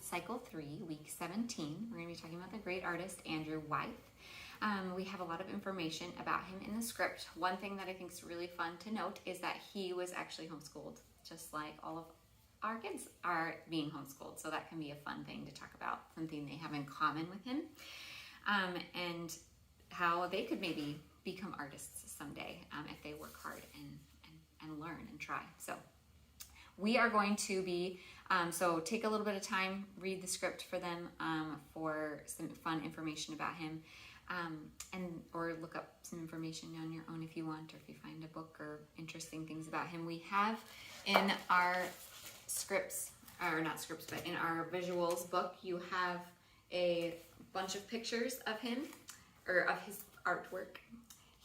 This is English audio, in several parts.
Cycle 3, Week 17. We're going to be talking about the great artist Andrew Wyeth. We have a lot of information about him in the script. One thing that I think is really fun to note is that he was actually homeschooled, just like all of our kids are being homeschooled. So that can be a fun thing to talk about, something they have in common with him, and how they could maybe become artists someday if they work hard and learn and try. So we are going to be, so take a little bit of time, read the script for them for some fun information about him, or look up some information on your own if you want, or if you find a book or interesting things about him. We have in our scripts, or not scripts, but in our visuals book, you have a bunch of pictures of him, or of his artwork.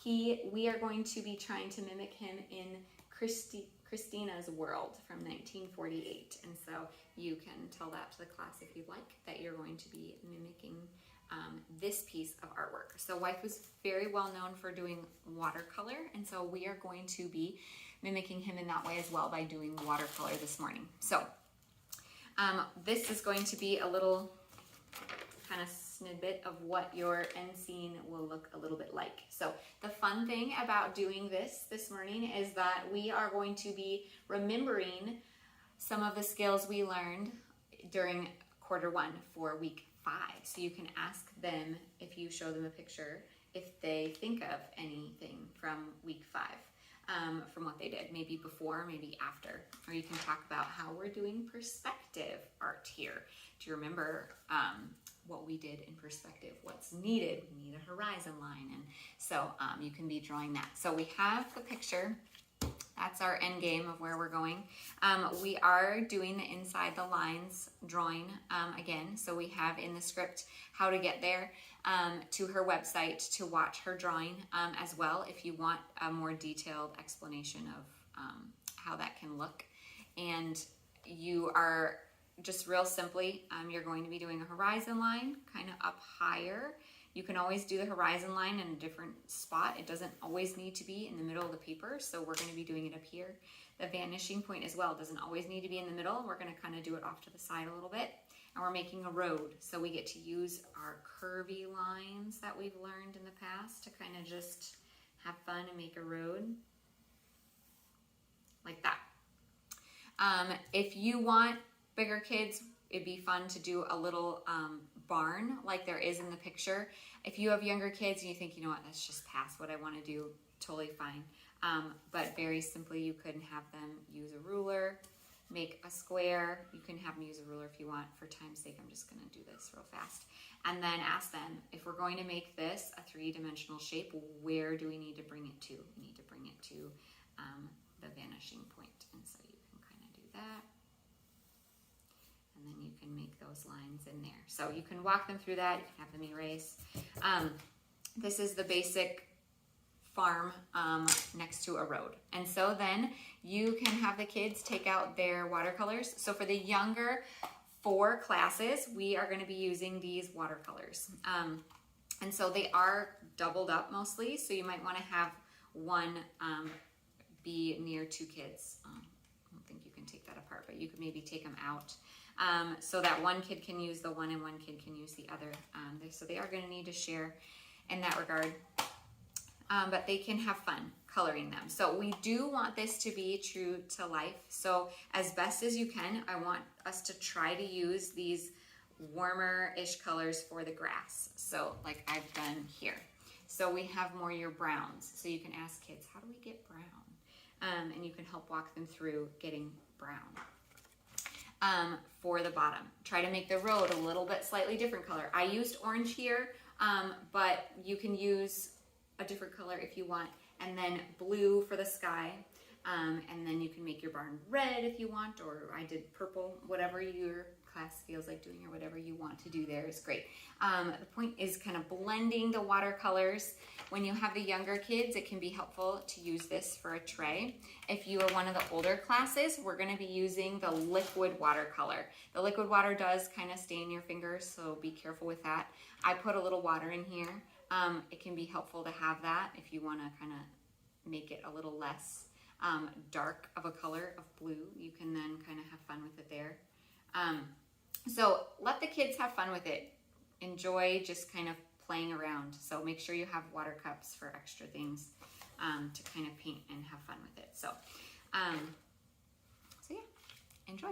We are going to be trying to mimic him in Christina's World from 1948, and so you can tell that to the class if you'd like, that you're going to be mimicking this piece of artwork. So Wyeth was very well known for doing watercolor, and so we are going to be mimicking him in that way as well by doing watercolor this morning. So this is going to be a little kind of snippet of what your end scene will look a little bit like. So the fun thing about doing this morning is that we are going to be remembering some of the skills we learned during quarter 1 for week 5. So you can ask them, if you show them a picture, if they think of anything from week 5, from what they did, maybe before, maybe after. Or you can talk about how we're doing perspective art here. Do you remember what we did in perspective? What's needed? We need a horizon line, and so you can be drawing that. So we have the picture. That's our end game of where we're going. We are doing the inside the lines drawing again. So we have in the script how to get there to her website to watch her drawing as well, if you want a more detailed explanation of how that can look. And you are just real simply, you're going to be doing a horizon line kind of up higher. You can always do the horizon line in a different spot. It doesn't always need to be in the middle of the paper, so we're going to be doing it up here. The vanishing point as well doesn't always need to be in the middle. We're going to kind of do it off to the side a little bit. And we're making a road, so we get to use our curvy lines that we've learned in the past to kind of just have fun and make a road like that. If you want bigger kids, it'd be fun to do a little barn like there is in the picture. If you have younger kids and you think, you know what, that's just past what I want to do, totally fine. But very simply, you could have them use a ruler, make a square. You can have them use a ruler if you want. For time's sake, I'm just going to do this real fast. And then ask them, if we're going to make this a 3-dimensional shape, where do we need to bring it to? We need to bring it to the vanishing point. And so you can kind of do that. And then you can make those lines in there. So you can walk them through that. You can have them erase. This is the basic farm next to a road. And so then you can have the kids take out their watercolors. So for the younger 4 classes, we are going to be using these watercolors. And so they are doubled up mostly. So you might want to have one be near 2 kids. I don't think you can take that apart, but you could maybe take them out. So that one kid can use the one and one kid can use the other. So they are going to need to share in that regard. But they can have fun coloring them. So we do want this to be true to life. So as best as you can, I want us to try to use these warmer-ish colors for the grass. So like I've done here. So we have more your browns. So you can ask kids, how do we get brown? And you can help walk them through getting brown. For the bottom, try to make the road a little bit slightly different color. I used orange here, but you can use a different color if you want, and then blue for the sky, and then you can make your barn red if you want, or I did purple, whatever your class feels like doing, or whatever you want to do there is great. The point is kind of blending the watercolors. When you have the younger kids, it can be helpful to use this for a tray. If you are one of the older classes, we're going to be using the liquid watercolor. The liquid water does kind of stain your fingers, so be careful with that. I put a little water in here. It can be helpful to have that if you want to kind of make it a little less dark of a color of blue. You can then kind of have fun with it there. So let the kids have fun with it. Enjoy just kind of playing around. So make sure you have water cups for extra things to kind of paint and have fun with it. So, so yeah, enjoy.